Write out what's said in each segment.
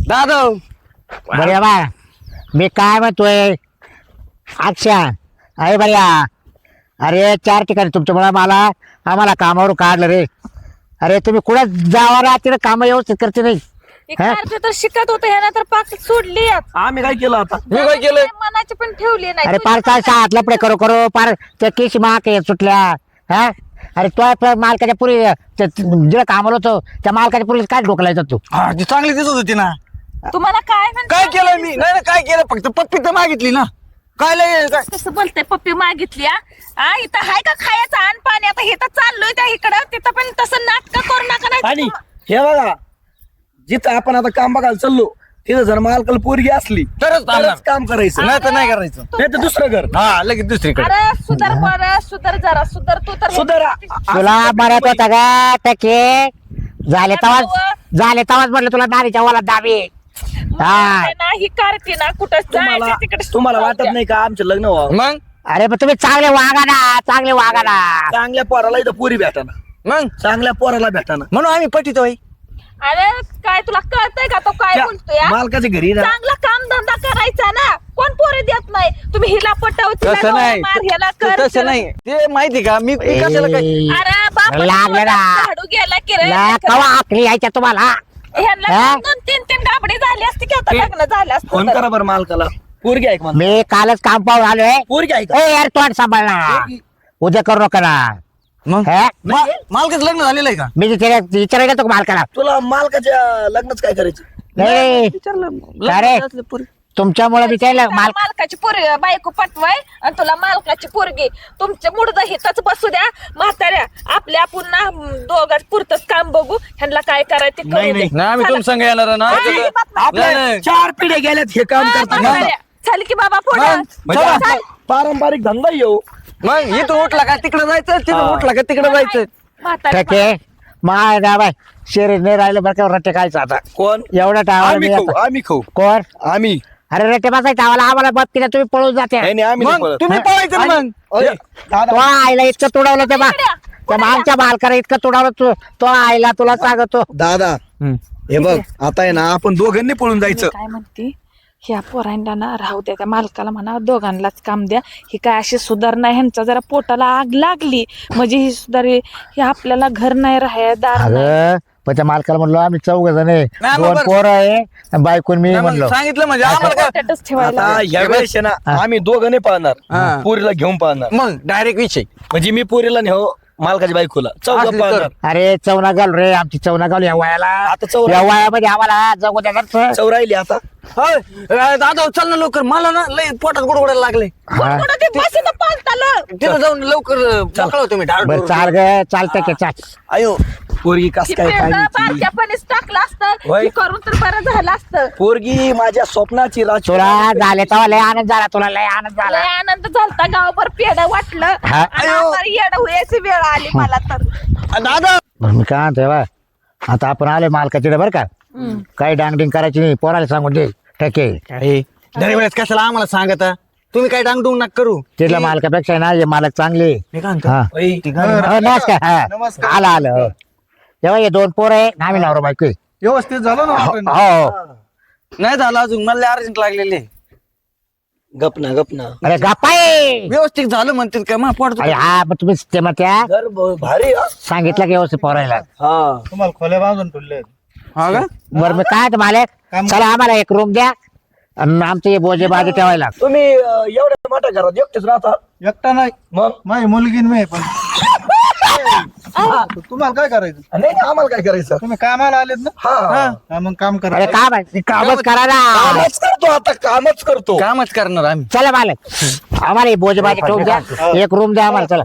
दादा बरे बा मी काय म्हणतोय अक्षा अरे बऱ्या अरे 4 ठिकाणी तुमच्यामुळे आम्हाला कामावर काढलं रे. अरे तुम्ही कुठं जावा रा तिकडे काम व्यवस्थित करते नाही. तर शिकत होतं ह्यानं तर पाक सोडली आम्ही काय केलं आता मी काय केलंय मनाची पण ठेवली नाही. अरे पार हात लपडे करो पार त्या केशी माक सुटल्या. हा अरे तो मालकाच्या पुरी जिला कामाला होतो त्या मालकाच्या पुरी काय ढोकलायचा तू. हा ती चांगली दिसत होती ना. तुम्हाला काय म्हणते? काय केलं मी नाही काय केलं फक्त पप्पी तर मागितली ना. काय लय काय कसं बोलतंय पप्पी मागितली हा इथं हाय का खायचं आण पाणी आता हे तर चाललोय त्या इकडं तिथं पण तसं नाटक करू नका नाही आणि हे बघा जिथं आपण आता काम बघायला चाललो तिथं जर मालकाला पोरगी असली तरच काम करायचं नाही तर नाही करायचं. नाही तर दुसरं घर हा लगेच दुसरीकडे अरे सुधर बरं सुधर जरा सुधर तू तर सुधारा. तुला मरत होता का टके झाले तवाच म्हटलं तुला दारीच्या वाला दाबी. हा नाही करते ना कुठं तुम्हाला जायचं तिकडे तुम्हाला वाटत नाही का आमचं लग्न व्हावं मग अरे पण तुम्ही चांगले वागा ना. चांगल्या पोराला इथं पोरी भेटाना मग चांगल्या पोराला भेटाना म्हणून आम्ही पटितोय. अरे काय तुला कळतंय का तो काय त्या बोलतोय मालकाच्या घरी ना चांगला काम धंदा करायचा ना कोण पोरे देत नाही तुम्ही हिला पटव तिला तसं डोळा नाही मार, ह्याला कर, तसं नाही ते माहिती का मी कशाला काय अरे बाप लागलं ना. झाडू गेला की रे कवा आखली यायच्या तुम्हाला. ह्यांना हा? 2-3 गाबडे झाली असते की आता लग्न झालं असतं फोन तर. करा बरं मालकाला पोरगी ऐक मला मी कालच काम पाहून आलोय. पोरगी ऐक ए यार तोंड सांभाळणार उद्या करू नका ना. मग हा? मालकच लग्न झालेलं आहे का मी विचारायला गेलो का मालकाला. तुला मालकाच्या लग्नच काय करायचं नाही अरे तुमच्यामुळे मी त्याला तुला मालकाची पोरगी बायको पटवाय आणि तुला मालकाची पोरगी तुमच्या मुडद हिताच बसू द्या म्हाताऱ्या आपल्या आपण ना दोघात पुरतच काम बघू ह्यांना काय करायचं ते करू दे. नाही आम्ही तुम संग येणार ना. नाही, नाही, आपल्या नाही. 4 पिढ्या गेल्यात हे काम करता म्हाताऱ्या. चल की बाबा पुढे म्हणजे चल. पारंपरिक धंदा येऊ मग इथून उठला का तिकडे जायचं तिथून उठला का तिकडे जायचं. म्हाताऱ्या ठके माय ना बाय शरीर नाही राहिलं बरं का रट्टे खायचं आता कोण एवढा आम्ही खाऊ टावर आम्ही खाऊ कोण आम्ही अरे रट्टे बसायचं आम्हाला बघ तिला तुम्ही पळून जाते. नाही नाही, आम्ही नाही मग पळत. तुम्ही पळायचं ना मग ओय, तो दादा, आईला इतकं तुडवलं ते बा त्या आमच्या बालकाला इतकं तुडवलं तो आईला तुला सांगतो. दादा हे बघ आता आहे ना आपण दोघांनी पळून जायचं काय म्हणते ह्या पोरांना ना राहू द्या त्या मालकाला म्हणा दोघांनाच काम द्या ही काय अशी सुधारणा ह्यांचा जरा पोटाला आग लागली म्हणजे ही सुधारे हे आपल्याला घर नाही राहाय दार नाही. अगं पण त्या मालकाला म्हणलो आम्ही 4 जण आहे नाही, 2 बरं. पोरं आहे बायकून मी नाही, मग म्हणलो. सांगितलं म्हणजे आम्हाला काय पोटातच ठेवायला आता या वेळेस आहे ना आम्ही दोघांनी हा. पाहणार पोरीला घेऊन पाहणार मग डायरेक्ट विषय म्हणजे मी पोरीला नेहो मालकाच्या बायकोला चौघ असली तर. पाहणार अरे चौना घाल रे आमची चौना घाल या वयाला आता चौ या वयामध्ये आम्हाला जगू द्या. चौ राहिली आता दादा चल ना लवकर मला ना लय पोटात गुडगुडायला लागले. कुठं ते बसेचं पालतालं. तिथं जाऊन लवकर मोकळा होतो मी बरं चाल ग चालतं की चाल. अयो पोरगी कस ती काय पेंड पाहिजे बारक्यापणीच टाकलं असतं होय. हे करून तर बरं झालं असतं पोरगी माझ्या स्वप्नाची तुला झाले तेव्हा लय आनंद झाला तुला लय आनंद झाला. लय आनंद झालता गावभर पेड वाटलं हा. आणि आता येडं व्हायची वेळ आली मला तर दादा बरं मी काय म्हणतोय बा आता आपण आलोय मालकाकडे बरं का काही डांगडिंग करायची नाही पोराला सांगून दे ठके. दरवेळेस कशाला आम्हाला सांगता तुम्ही काय डांगडून नका करू. तिथल्या मालकापेक्षा ना हे मालक चांगले. मी काय म्हणतो? हा ओय, हो, नमस्कार हा आलं आलं हो. तेव्हा हे 2 पोरं आहे आम्ही नवरा बायको आहे. व्यवस्थित झालं ना हो हो. नाही झालं अजून मला अर्जंट लागलेले. गपना गपना अरे गप्पाय व्यवस्थित झालं म्हणतील का मग पोट अरे हा मग तुम्ही ते मग त्या घर भारी हा. सांगितलं की व्यवस्थित पोरायला. हा तुम्हाला खोल्या बांधून ठेवले हा का बरं मी काय म्हणतो मालक चला आम्हाला 1 रूम द्या आणि आमचे हे बोजे बाजू ठेवायला. तुम्ही एवढ्या मोठ्या घरात एकटेच राहता एकटा नाही मग माझी मुलगी न मी पण तुम्हाला काय करायचं नाही नाही, आम्हाला काय करायचं तुम्ही कामाला आलेत ना हा हा, मग काम करा अरे काम आहे कामच करा ना. कामच करतो आता कामच करतो कामच करणार आम्ही. चला मालक आम्हाला हे बोजे बाजू ठेवून द्या 1 रूम द्या आम्हाला चला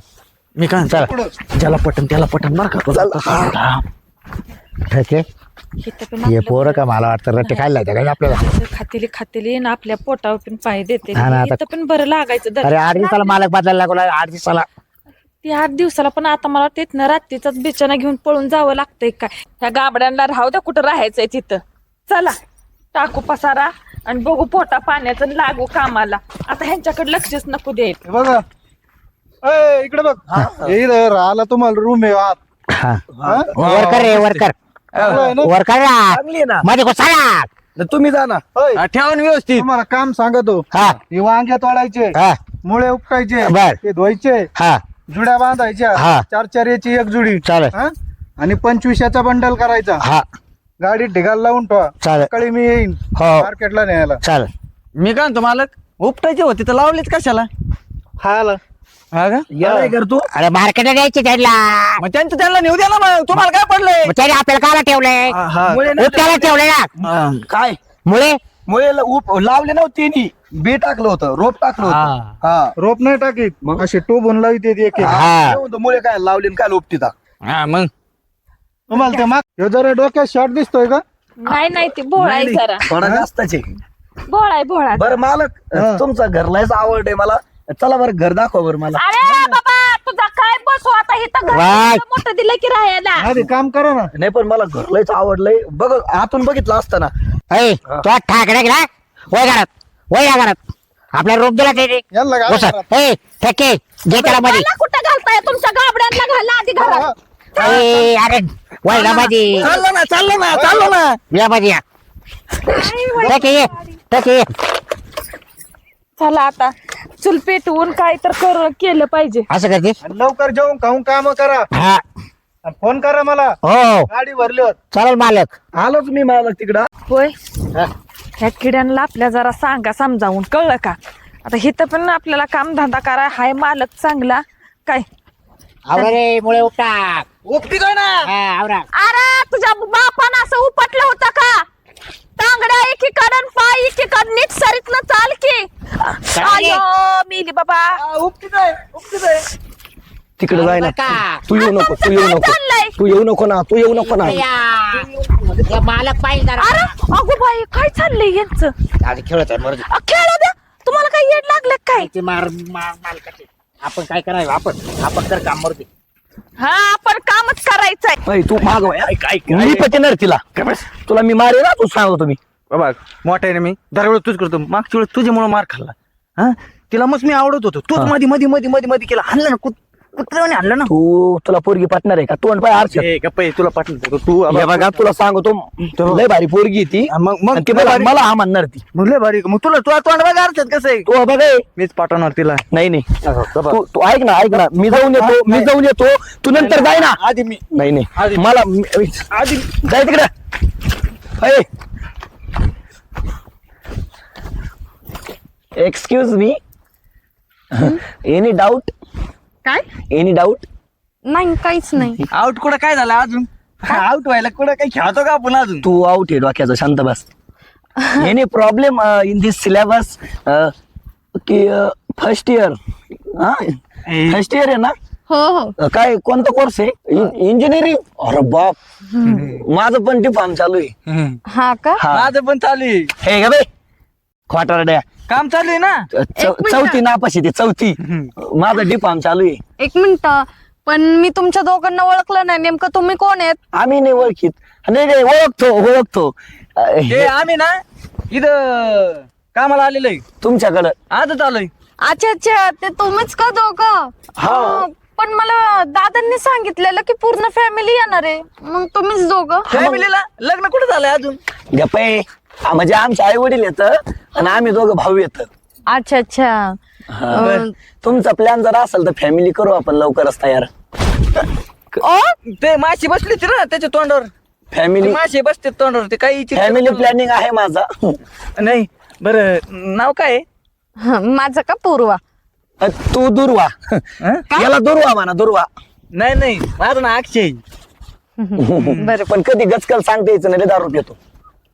मी काय म्हणतो? चला ज्याला पटन त्याला पटन बरं का. ठीक आहे. इथं पण हे पोरं का मला वाटतं रट्टे खायला लागते काय आपल्याला. खातेली ना आपल्या पोटावर पण पाय देते हा ना, आता- इथं पण बरं लागायचं अरे 8 दिवसाला मालक बदलायला लागला 8 दिवसाला. ती 8 दिवसाला पण आता मला तिथनं रात्रीचाच बिछाना घेऊन पळून जावं लागतंय काय ह्या गाबड्यांना राहू द्या कुठं राहायचंय तिथं चला टाकू पसारा आणि बघू पोटा पाण्याचं आणि लागू कामाला आता ह्यांच्याकडे लक्षच नको द्यायचं हे बघा ए इकडे बघ हे इथं राहिला तुम्हाला रूम आहे आत हा हा? वर्कर रे वर्कर चांगलं आहे ना? वर्कर चांगली आहे ना मध्ये घुसाला तर तुम्ही जा ना. होय. ठेवा ना व्यवस्थित. तुम्हाला काम सांगतो. हा हे वांगे तोडायचे, हा मुळे उपटायचे, बर. ते धुवायचे, हा जुड्या बांधायच्या, हा. 4 याची एक जुडी, चालेल. हा? आणि 25 बंडल करायचा. हा गाडीत ढिगाला लावून ठेवा. चालेल. सकाळी मी येईन हो. मार्केटला न्यायला. चालेल. मी काय म्हणतो मालक, उपटायचे होते तर लावलेच कशाला? खायला हा का? या काय करतो अरे मार्केटला द्यायचे त्यांना, मग त्यांचं त्यांना नेऊ द्या ना. मग तुम्हाला काय पडलंय? मग त्याने आपल्याला काला ठेवलंय, मुळे नाही उपट्याला ठेवलंय ना. काय मुळे मुळे लावले नव्हते नी, बी टाकलं होतं, रोप टाकलं होतं. हा रोप नाही टाकीत, असे टोबून लावित एक एक. हा. मुळे काय लावले आणि काय लोपती ता. हा मग तुम्हाला ते माग ह्यो जरा डोक्यात शॉर्ट दिसतोय का? नाही ती भोळा आहे जरा, थोडा जास्तच आहे. भोळा आहे भोळा. बरं मालक, हा. तुमचा घरलाच आवड आहे मला. चला बरं घर दाखवा बरं मला. अरे बाबा तुझा काय बसू आता इथं घर वाय. मोठं दिलं की राहायला. आधी काम करा ना. नाही पण मला घरलाच आवडलंय. बघ आतून बघितलं असताना. ऐ तो ठाकरे गेला वय घरात आपल्या रूम दिला ते यांना घाला घरात. ए ठेके घे त्याला मध्ये. मला कुठं घालताय तुमच्या गाबड्यांना घाला आधी हा, घरात. हा. ए अरे वय मध्ये चाललं ना. या मध्ये या ठेके ये ठेके ये. चला आता चुल पेटवून काय तर केलं पाहिजे. असं करते. आणि लवकर जेवून खाऊन काम करा हा आणि फोन करा मला. हो गाडी भरली होत. चालेल मालक. आलोच मी मालक तिकडं. होय ह्या किड्यांना आपल्या जरा सांगा समजावून, कळलं का? आता हिथं पण आपल्याला काम धंदा करा, हाय मालक चांगला काय. आवरा रे मुळे उपटा. उपटीतोय ना. हा आवरा. अरे तुझ्या बापानं असं उपटलं होतं का? तांगड्या एकीकडं पाय एकीकडं नीट सरीत न चाल की. अयो मेली बाबा. उपटीतोय. तिकडे जाय ना. का? तू येऊ नको, तू येऊ नको, चाललंय? तू येऊ नको ना, तू येऊ नको ना. या मालक पाहिजे जरा. अरे अगो बाई काय चाललंय यांचं? आधी खेळत आहे मर्जी. खेळू द्या. तुम्हाला काय येड लागलं काय? ते मालकाचे आपण काय करायचं, आपण तर काम मरते. हा आपण कामच करायचंय. अय, तू माग वळ. ऐक मी पटणार तिला. तुला मी मारे ना, तू सांगतो मी. बाबा मोठा आहे ना मी, दरवेळेस तूच करतो. मागच्या वेळेस तुझ्यामुळे मार खाल्ला. हा तिला मग मी आवडत होतो, तूच मध्ये केला. हाणलं ना कुत्र्याने हाणलं ना. तुला पोरगी पटणार आहे का? तोंड पाय आरशात. ए, गप्प आहे, तुला पाठवतो तू. हे बघा तुला सांगतो, लय भारी पोरगी आहे ती. मग आणि ती मला हा म्हणणार ती. मग लय भारी. मग तुला तोंड बघा अर्थ कसं आहे. तू बघ ए. मीच पाठवणार तिला. नाही तू ऐक ना, मी जाऊन येतो, तू नंतर जाय ना. आधी मी नाही मला आधी जाय तिकडे. Excuse me, any doubt? काय? Any doubt? नाही काहीच नाही. आउट कुठं काय झालं अजून? आउट व्हायला कुठं काही खेळतो का आपण अजून? तू आउट आहे डोक्याचा, शांत बस. Any problem in this syllabus? की फर्स्ट इयर? फर्स्ट इयर आहे ना? हो काय कोणता कोर्स आहे? इंजिनिअरिंग? अरे बाप, माझं पण डिफॉर्म चालू आहे. हा का? हा. माझं पण चालू आहे. हे ग बे खोटारड्या. काम चालू आहे ना. चौथी नापाशी ते चौथी. माझं डिफॉर्म चालू आहे. 1 मिनिट, पण मी तुमच्या दोघांना ओळखलं नाही. नेमकं तुम्ही कोण आहेत? आम्ही नाही ओळखीत. नाही ओळखतो. हे आम्ही ना इथं कामाला आलेलो आहे. तुमच्याकडं आजच आलोय. अच्छा, ते तुम्हीच का दोघं? हा. पण मला दादांनी सांगितलेलं की पूर्ण फॅमिली येणार आहे. मग तुम्हीच दोघं? फॅमिलीला लग्न कुठं झालंय अजून? गप्पे, म्हणजे आमचे आई वडील येत आणि आम्ही दोघं भाऊ येत. अच्छा. तुमचा प्लॅन जर असेल तर फॅमिली करू आपण लवकरच तयार. ओ ते माशी बसली होती ना त्याच्या तोंडावर. फॅमिली माशी बसते तोंडावर. ते काही फॅमिली प्लॅनिंग आहे माझा. नाही. बरं नाव काय आहे? माझं का पूर्वा? तू दुर्वा. याला दुर्वा म्हणा, दुर्वा. नाही माझं ना अक्षय. बरं. पण कधी गचकल सांगता यायचं नाही, दारू पितो.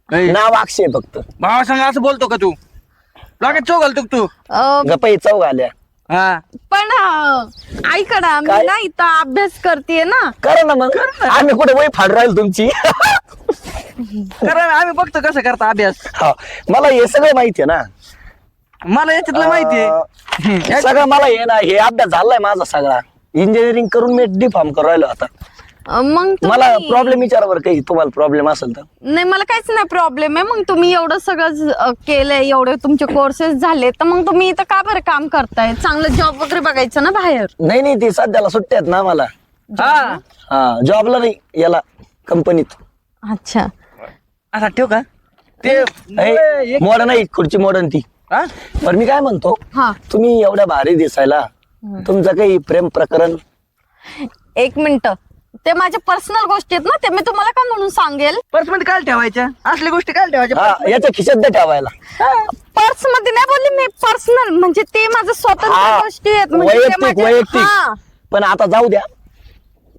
नाव अक्षय फक्त. भावा सांग असं बोलतो का तू? लागत चौ घालतो का तू? गप्पा चौघ आल्या. हा पण ऐका ना, मी काय? ना इथं अभ्यास करते ना. करा ना मग. आम्ही कुठे वय फाड राहील तुमची. कारण आम्ही बघतो कसं करता अभ्यास. हा, मला हे सगळं माहिती आहे ना. मला याच्यातलं माहितीये. सगळं मला हे ना, हे अभ्यास झालाय माझा सगळा. इंजिनिअरिंग करून मी डिफॉर्म करू राहिलो आता. मग मला तुम्ही- प्रॉब्लेम विचारावर काही, तुम्हाला प्रॉब्लेम असेल तर. नाही, मला काहीच नाही प्रॉब्लेम आहे. मग तुम्ही एवढं सगळं केलंय, एवढे तुमचे कोर्सेस झाले, तर मग तुम्ही इथं का बरं काम करताय? चांगलं जॉब वगैरे बघायचं ना बाहेर. नाही ती सध्याला सुट्ट्या आहेत ना मला. हा हा, जॉबला नाही, याला कंपनीत. अच्छा. असा ठेव का? ते मॉडर्न नाही खुर्ची मॉडर्न ती. हा? पण मी काय म्हणतो, हा तुम्ही एवढ्या भारी दिसायला तुमचं काही प्रेम प्रकरण? एक मिनिट, ते माझ्या पर्सनल गोष्टी आहेत ना, ते मी तुम्हाला काय म्हणून सांगेल. पर्स मध्ये काय ठेवायच्या, असल्या गोष्टी काय ठेवायच्या हा, याच्या खिशात द्या ठेवायला. पर्स मध्ये नाही बोलली मी, पर्सनल म्हणजे ते माझं स्वतंत्र हा, गोष्टी आहेत म्हणजे ते वैयक्तिक माझ्या- वैयक्तिक. हा. पण आता जाऊ द्या,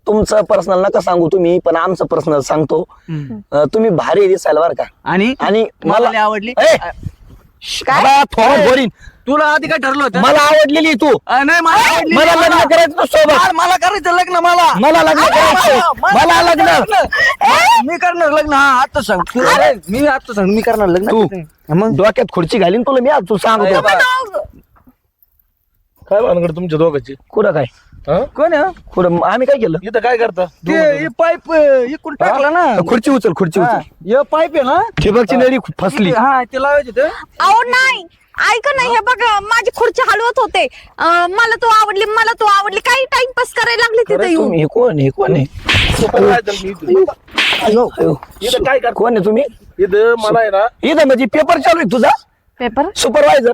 तुमचं पर्सनल नका सांगू तुम्ही, पण आमचं पर्सनल सांगतो. तुम्ही भारी दिसायला बरं का. आणि आणि मला लय आवडली. मला थोडं बोरीन. तुला आधी काय ठरलं होतं? मला आवडलेली तू. नाही मला आवडली मला नाही, लग्न करायचं तू सोबत. मला करायचं लग्न मला. मला लग्न करायचं. मला लग्न. मी करणार लग्न. हा आता सांग मी आता सांग मी करणार लग्न. तू मग डोक्यात खुर्ची घालीन तुला मी आज, तू सांगतो. काय भानगड तुमच्या दोघांची? कुठं काय हा? कोण आहे? कुठं आम्ही काय केलं? इथं काय करता? ते पाईप इकडून टाकला ना. खुर्ची उचल, खुर्ची हा, उचल. हे पाईप आहे ना, ठिबकची नळी फसली. हा ते लावायचे ते. अहो नाही, ऐका नाही, हे बघा माझी खुर्ची हलवत होते. मला तो आवडली, मला तो आवडली, काही टाइमपास करायला लागली तिथे येऊन. तुम्ही हे कोण, हे कोण आहे? Supervisor मी इथं. अयो, अयो. इथं काय करता? कोण आहे तुम्ही? इथं मला आहे ना, इथं म्हणजे पेपर चालू आहे तुझा? Paper supervisor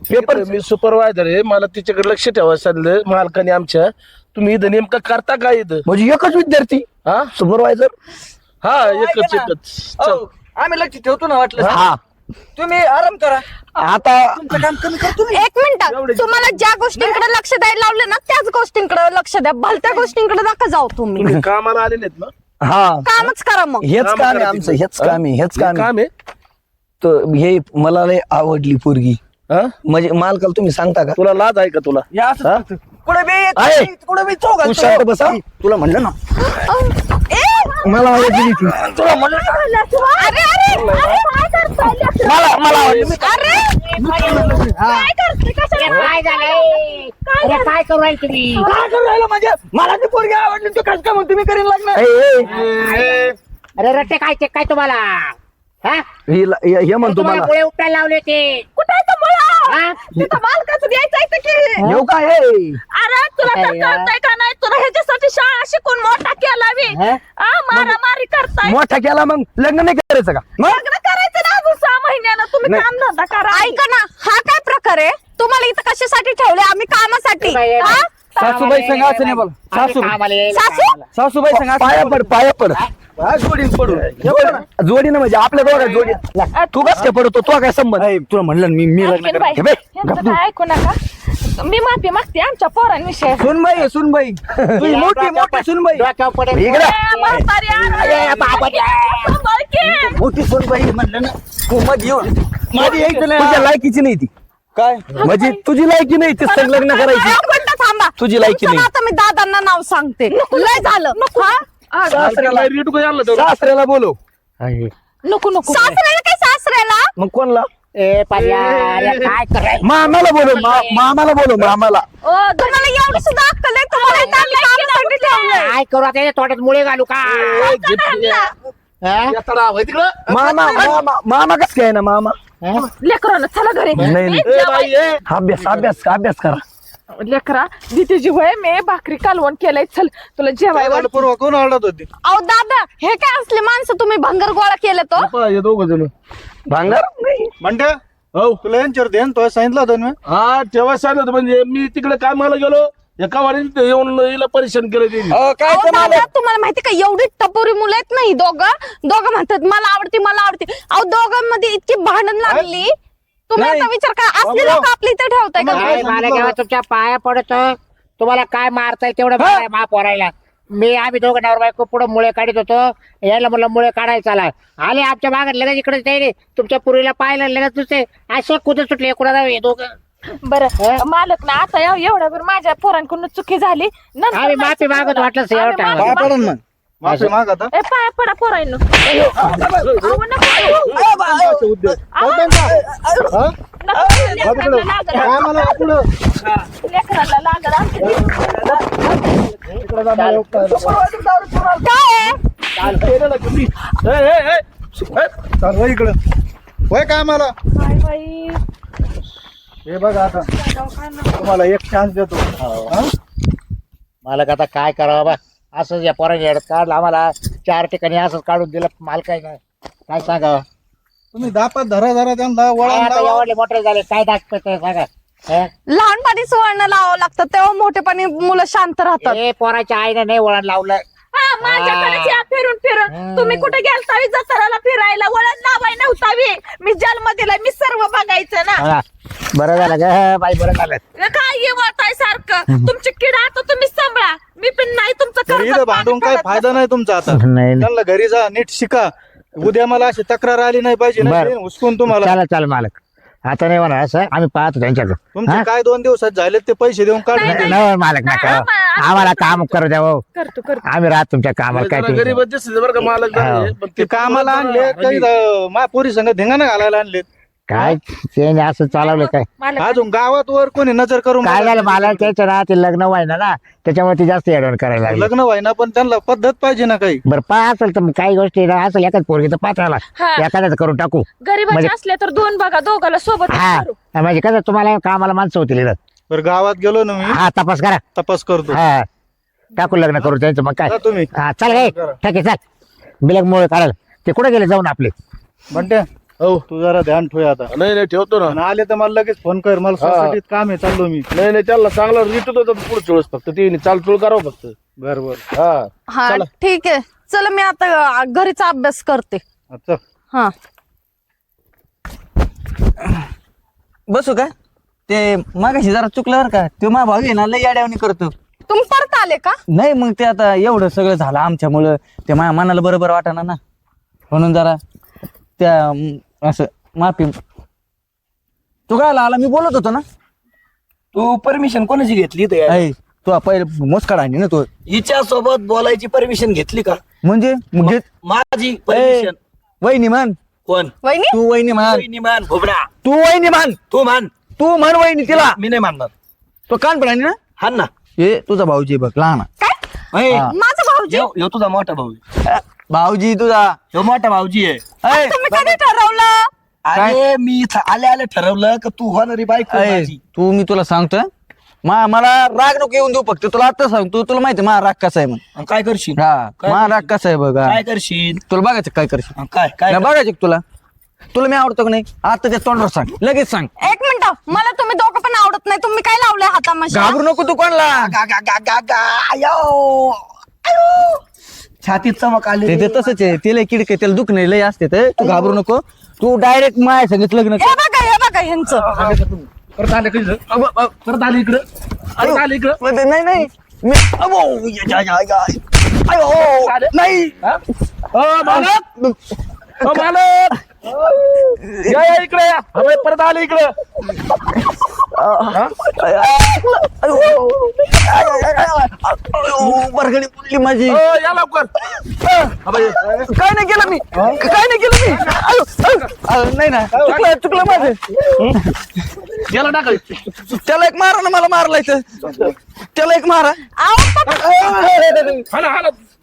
paper. मी सुपरवायझर आहे, मला तिच्याकडे लक्ष ठेवायचं सांगितलं मालकाने आमच्या. तुम्ही इथं नेमकं करता काय इथं? म्हणजे एकच विद्यार्थी हा सुपरवायझर? हा, एकच ऐका ना. एकच. चल. हो, आम्ही लक्ष ठेवतो ना वाटलं. हा. तुम्ही आराम करा, आता तुमचं काम कमी करतो मी. एक मिनिट, तुम्हाला ज्या गोष्टींकडे लक्ष द्यायला लावलं ना त्याच गोष्टींकडे लक्ष द्या, भलत्या गोष्टींकडे नका जाऊ तुम्ही. तुम्ही कामाला आले नाहीत ना? हा, कामच करा मग. हेच काम काम आहे करा आमचं, तिथे. हेच काम आहे, हेच हे काम आहे. काम आहे. तर हे मला लय आवडली पोरगी. हा? म्हणजे मालकाला तुम्ही सांगता का? तुला लाज आहे का तुला? या असं हा? कुठे बी आहे. कुठे बी चौक तू शांत बस हा. तुला म्हणलं ना. मला आवडली ती. तुला म्हणलं अरे अरे अरे, काय करताय? मला आवडली. अरे काय करते, कशाला? काय झालंय? अरे काय करू राहिले तुम्ही? काय करू राहिला म्हणजे? मला ती पोरगी आवडली, तू कसं काय म्हणतो मी करीन लग्न? ए, ए, अरे रट्टे काय ते काय तुम्हाला? हा? हे म्हणतो तुम्हाला मला पुढे उपटायला लावले ते. कुठे आहे तो मुळा? हा? तिथं मालकाचं द्यायचं आहे की. येऊ काय हे? अरे तुला तर कळतंय का नाही? तुला ह्याच्यासाठी शाळा शिकून मोठा केला मी. हा? मारामारी करताय. मोठा केला मग लग्न नाही करायचं का? लग्न करायचं ना अजून 6 महिन्यानं. तुम्ही नाही. काम धंदा करा. ऐका ना, हा काय प्रकार आहे? तुम्हाला इथं कशासाठी ठेवले? आम्ही कामासाठी. बाई, हा? सासूबाई संग असं नाही बोल. कामाला यायला सासू? कामाला. सासूबाई संग असं पाया पड, पाया पड. जोडीन पडून. जोडीनं म्हणजे आपल्या दोघा जोडी. तू कस काय पडतो? तो काय संबंध? ऐ, तुला म्हणलं ना मी लग्न आणखीन करतो. बाई, हे बाई, यांचं काय ऐकू नका. मी माफी मागते आमच्या पोरांविषयी. सुनबाई आहे, सुनबाई. तुझी मोठी मोठी सुनबाई. डोक्यावर पडेल. इकडे. म्हातारी अरे बाबा द्या. सांभाळ की. मोठी सुनबाई म्हणलं ना. तू मध्ये येऊन मध्ये यायचं तुझ्या नाही. लायकीची नाही ती. काय म्हणजे तुझी लायकी नाही ती संग लग्न करायची. एक मिनिटं थांबा. तुझी लायकी तुमचं नाही. ना आता मी दादांना नाव सांगते. लय झालं. हा? सासऱ्याला रेट काय आणलं तेवढं? सासऱ्याला बोलव. नको नको सासऱ्याला काय सासऱ्याला? मग कोणला? ए पर्या, अरे काय करायचं? मामाला बोलव. मामाला बोलव, मामाला. तुम्हाला एवढी सुद्धा अक्कल आहे? तुम्हाला इथं आम्ही कामासाठी ठेवलंय. काय करू आता? तोट्यात मुळे घालू का? हा? यात्रा आहे तिकडं. मामा कस काय ना मामा? लेकरांना चला घरी. नाही, नाही. ए बाई, ए. अभ्यास करा. लेकरा दीदीची वय मी भाकरी कालवण केलंय. चल तुला जेवाय काय झालं परवा? कोण आरडत होती? अहो दादा, हे काय असले माणसं तुम्ही भंगर गोळा केले तो? पहा, हे दोघं जण. भांगार नाही. म्हणते हो, तुला यांच्यावर ध्यान तो सांगितलं होतं ना? हा, तेव्हा सांगितलं होतं. म्हणजे मी तिकडे कामाला गेलो, एका वारीने येऊन हिला परेशान केलं त्यांनी. काय अहो ते मला दादा, तुम्हाला माहिती का एवढी टपोरी मुलं आहेत ना ही दोघं म्हणतात मला आवडते मला आवडते. अहो दोघांमध्ये इतकी भांडण लागली. तुम्ही आता विचार करा, असले लोक आपल्या इथे ठेवताय का? काय मला जेव्हा तुमच्या पाया पडतो, तुम्हाला काय मारताय तेवढं मारा, मा पोरायला. आम्ही दोघं नवर बायको पुढे मुळे काढत होतो. यायला म्हणलं मुळे काढायचा आला. आले आमच्या मागात लगेच इकडे ते तुमच्या पुरीला पाहायला लगेच दुसरे असे कुठे सुटले कुणाला हे दोघं. बरं मालक ना आता एवढ्या वेळ माझ्या पोरांकडून चुकी झाली. नंतर आम्ही माफी मागत वाटलं आम्ही एवढं माफी पाय पडून मग. माफी माग आता. ए, पाया पडा पोरांनो. अहो, नको. उद्योग. अहो, हा? नको. लेकरांना लागल. काय मला पुढं? लेकरांना लागल. इकडं जा, मला उपटायला. काय आहे? चाल वळ इकडं. वय काय मला काय बाई हे बघा आता तुम्हाला एक चान्स देतो. हा? मला आता काय करावं बा. असंच या पोरांनी काढलं आम्हाला 4 ठिकाणी असंच काढून दिलं. माल काय नाही काय सांगा तुम्ही दापात धरा त्यांना वळण लावा. एवढे मोठे झाले काय दाखवत सांगा लहानपणीच वळण लावावं लागतं तेव्हा मोठेपणी मुलं शांत राहतात. ए पोराच्या आईने नाही वळण लावलं. हा माझ्याकडेच या फिरून फिरून. तुम्ही कुठे गेलतावी जत्राला फिरायला, वळण लावाय नव्हतावी. मी जन्म दिलाय, मी सर्व बघायचं ना. हा, बरं झालं ग बाई, बरं झालं. काय ये वळताय सारखं? तुमची किडा आता तुम्ही सांभाळा. मी पण नाही तुमचं घरी कर्ज इथं भांडून काय पाणी फायदा नाही तुमचा आता. नाही नाही. त्यांना घरी जा, नीट शिका. उद्या मला अशी तक्रार आली नाही पाहिजे ना, बरं. ते हुसकून तुम्हाला. चला चल मालक, आता नाही म्हणा असं, आम्ही पाहतो त्यांच्याकडे. तुमचे काय 2 दिवसात झाले ते पैसे देऊन काढून द्या. नाही मालक नका, आम्हाला काम करू द्या हो. करतो करतो. आम्ही राहत तुमच्या कामाला काय tension. गरीब दिसते बरं का मालक जरा. पण ते कामाला आणले काही पोरी संग धिंगाणा घालायला आणले. काय ते असं चालवलं काय? मालक अजून गावात वर कोणी नजर करून काय झालं मला त्याचं ना ते लग्न व्हायना ना, त्याच्यामुळे ते जास्त ऍडवण करायला लागले. लग्न व्हायना पण त्यांना पद्धत पाहिजे ना काही. बरं पाय असेल तर मग काही गोष्टी ना असेल एखाद पोरगी तर पात्राला हा. एखाद्याच करून टाकू. गरीबाचे म्हणजे- असले तर 2 बघा, दोघाला सोबत हा करू. म्हणजे कसं तुम्हाला कामाला माणसं होतील इथं. बरं गावात गेलो ना मी, हा तपास करा. तपास करतो. हा टाकू लग्न करू त्यांचं मग काय. जा तुम्ही. हा चल गे ठीक आहे चल. बिलक मुळे काढाल ते कुठे गेले जाऊन आपले. म्हणते हो तू जरा ध्यान ठेव आता. नाही ठेवतो ना. आणि आले तर मला लगेच फोन कर, मला सोसायटीत काम आहे, चाललो मी. नाही त्याला चांगला रिटत होता पुढच्या वेळेस. फक्त ते चालचूळ करावं फक्त. बर बर. हा हा ठीक आहे, चला मी आता घरीचा अभ्यास करते. चल. हा बसू का? ते मागाशी जरा चुकलं बरं का. ते मा भाऊ आहे ना, लय याड्यावणी करतो. तुम्ही परत आले का? नाही मग ते आता एवढं सगळं झालं आमच्यामुळं, ते माझ्या मनाला बरोबर वाटाना ना, म्हणून जरा त्या असं माफी. तू काय आला? मी बोलत होतो ना. तू परमिशन कोणाची घेतली ते ऐ, तू पहिले मोस्काड आहे ना तू. हिच्या सोबत बोलायची परमिशन घेतली का? म्हणजे मग घे- माझी ऐ, परमिशन. वहिनी मान. कोण? वहिनी तू वहिनी मान. वहिनी मान भोबडा. तू वहिनी मान. तू मान. तू म्हण वहिनी तिला. मी नाही मानणार. तो कान पण आहे ना. हा ना. हे तुझा भाऊजी बघ लहान. काय? ऐ, हा. माझा भाऊजी? ह्यो तुझा मोठा भाऊ आहे. भाऊजी तुझा. ह्यो मोठा भाऊजी आहे. ऐ, तुम्ही कधी ठरवलं? अरे मी इथं आले ठरवलं का तू होणारी बायको ऐ, माझी. तू मी तुला सांगतोय, मला राग नको येऊन देऊ. फक्त तुला आता सांगतो, तुला माहिती माझा राग कसा आहे. मग आणि काय करशील? हा काय माझा राग कसा आहे बघा. काय करशील? तुला बघायचं काय करशील. काय काय नाही बघायचं का तुला? तुला मी आवडतो का नाही? आता त्या तोंडावर सांग, लगेच सांग. एक मिनिट, मला तुम्ही दोघं पण आवडत नाही. तुम्ही काय लावले हातामध्ये? घाबरू नको तू कोणला. गा, गा, गा, गा, गा. आयो. आयो. छातीत चमक आली. ते तसंच आहे, तिला किडके त्याला दुख नाही लय असते. तर तू घाबरू नको. तू डायरेक्ट माझ्या संगीत लग्न हे बघा ह्यांचं. परत आले का इथं? परत आले इकडं. परत आले इकडं. नाही मी अबो, या, या, या. अयो, नाही. मालक. मालक. या इकडे या. अबे, परत आले इकडं. बरगडी पुरली माझी. या लवकर. काय नाही केलं मी. काय नाही केलं मी. अयो, अयो. नाही ना, चुकलं माझं. याला टाकाय. त्याला एक मारा ना, मला मारला इथं. त्याला एक मारा. हा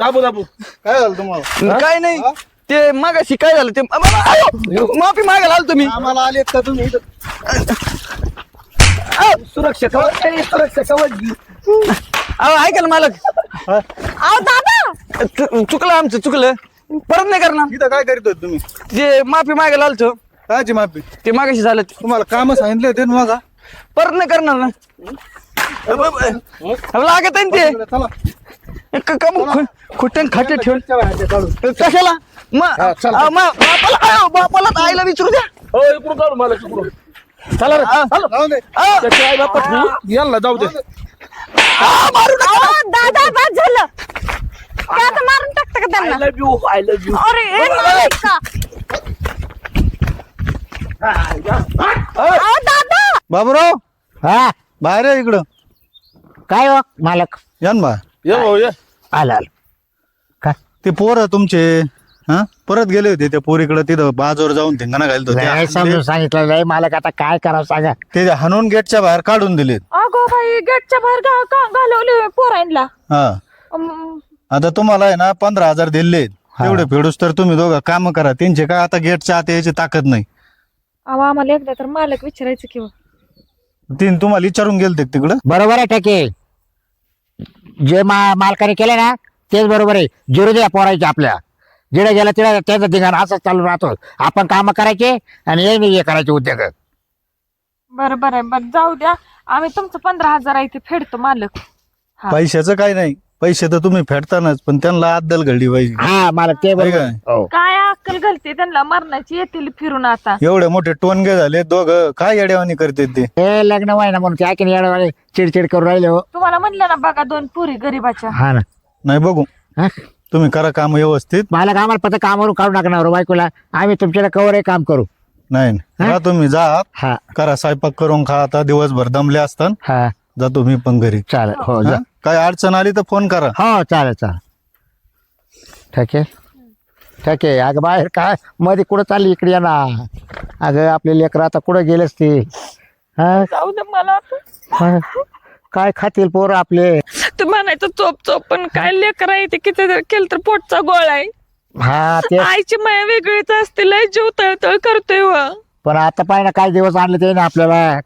दाबू काय झालं तुम्हाला? काय नाही, ते मागाशी काय झालं ते माफी मागायला आलो तुम्ही. आम्हाला आले का तुम्ही? सुरक्षा कवच. सुरक्षा कवच. ऐका ना मालक, अहो दादा, चुकलं आमचं, चुकलं. परत नाही करणार. इथं काय करीत होते तुम्ही? जे माफी मागायला आलतो कायची माफी? ते मागाशी झालं. तुम्हाला काम सांगितले होते ना मग. परत नाही करणार ना. लागत आहे ना ते. चला खोटं खाटे ठेवून काढून. कशाला? बापाला आईला विचारू द्या. हो इकडून काढू मला इकडून. चला रे. जाऊ दे. त्याच्या आईला पटवू. याला जाऊ दे. मारू नका. अहो दादा, बस झालं. काय आता मारून टाकता का आय त्यांना? Love you. I love you. अरे हे नाही का? अहो दादा, बाबूराव हा बाहेर आहे इकडं. काय हो मालक? या ना बा. ये भाऊ ये. आलं काय? ते पोरं तुमचे हा परत गेले होते त्या पोरीकडे, तिथं बाजूवर जाऊन धिंगाणा घालत नाही समजून होते. सांगितलं नाही मालक, आता काय करावं सांगा. ते हाणून गेटच्या बाहेर काढून दिलेत. अगो बाई, गेटच्या बाहेर घालवले पोरांना. हा अम, आता तुम्हाला आहे ना 15,000 दिले. तेवढे फेडूस तर तुम्ही दोघं काम करा. त्यांचे काय आता गेटच्या आत यायची ताकद नाही. अहो आम्हाला एकदा तर मालक विचारायचं किंवा तीन तुम्हाला विचारून गेलते तिकडं. बरोबर आहे ठेके, जे मालकाने केलं ना तेच बरोबर आहे. जिरू द्या पोरायचे आपल्या. जिडे गेला तिला त्याचा धिंगाणा असंच चालू राहतो. आपण काम करायचे आणि हे करायचे उद्योग. बरं बरं बरं जाऊ द्या. आम्ही तुमचं 15,000 आहे ते फेडतो मालक. हा. पैशाचं काय नाही, पैसे तर तुम्ही फेडतानाच, पण त्यांना अद्दल घडली पाहिजे. हा मला ते आहे बरोबर. काय? हो. काय अक्कल घालते त्यांना, मरणाची येतील फिरून आता. एवढे मोठे टोनगे झाले दोघं, काय येड्यावानी करते ते. हे लग्न व्हायना म्हणून ते ऐकून येडवाले चिडचिड करून राहिले हो. तुम्हाला म्हणलं ना बघा 2 पुरी गरीबाच्या. हा ना. नाही बघू, हा? तुम्ही करा काम व्यवस्थित. मला आम्हाला फक्त कामावरून काढू नका बायकोला. आम्ही तुमच्याला कवर काम करू. नाही जा तुम्ही जा, हा करा स्वयंपाक करून खा. आता दिवसभर दमले असतात, हा जातो मी पण घरी. चालेल. हो जा. हा? काय अडचण आली तर फोन करा. हो चालेल चालेल. ठीक आहे ठीक आहे. अगं बाहेर काय मध्ये कुठं चालली इकडे या ना. अगं आपले लेकर आता कुठं गेलेच ते. हा जाऊ दे मला आता. हा. काय खातील पोरं आपले. तू म्हणायचं चोप चोप, पण काय लेकर आहे ते किती जर केलं तर पोटचा गोळ आहे. हा ते आईची माया वेगळीच असते, लय जीव तळतळ करतोय व. पण आता पाहिजे ना काय दिवस आणले ते ना आपल्याला.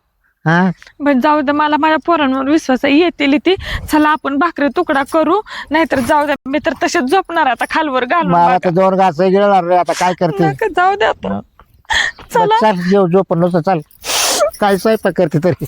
हा पण जाऊ दे, मला माझ्या पोरांवर विश्वास आहे, येतील ती. चला आपण भाकरी तुकडा करू, नाहीतर जाऊ दे, मी तर तसेच झोपणार आता खालवर घालून मला बघा. आता 2 घास गिळणार रे. आता काय करते. नका, जाऊ दे आता. चला. चल जेव पण नसतं. चाल काय स्वयंपाक करते तरी.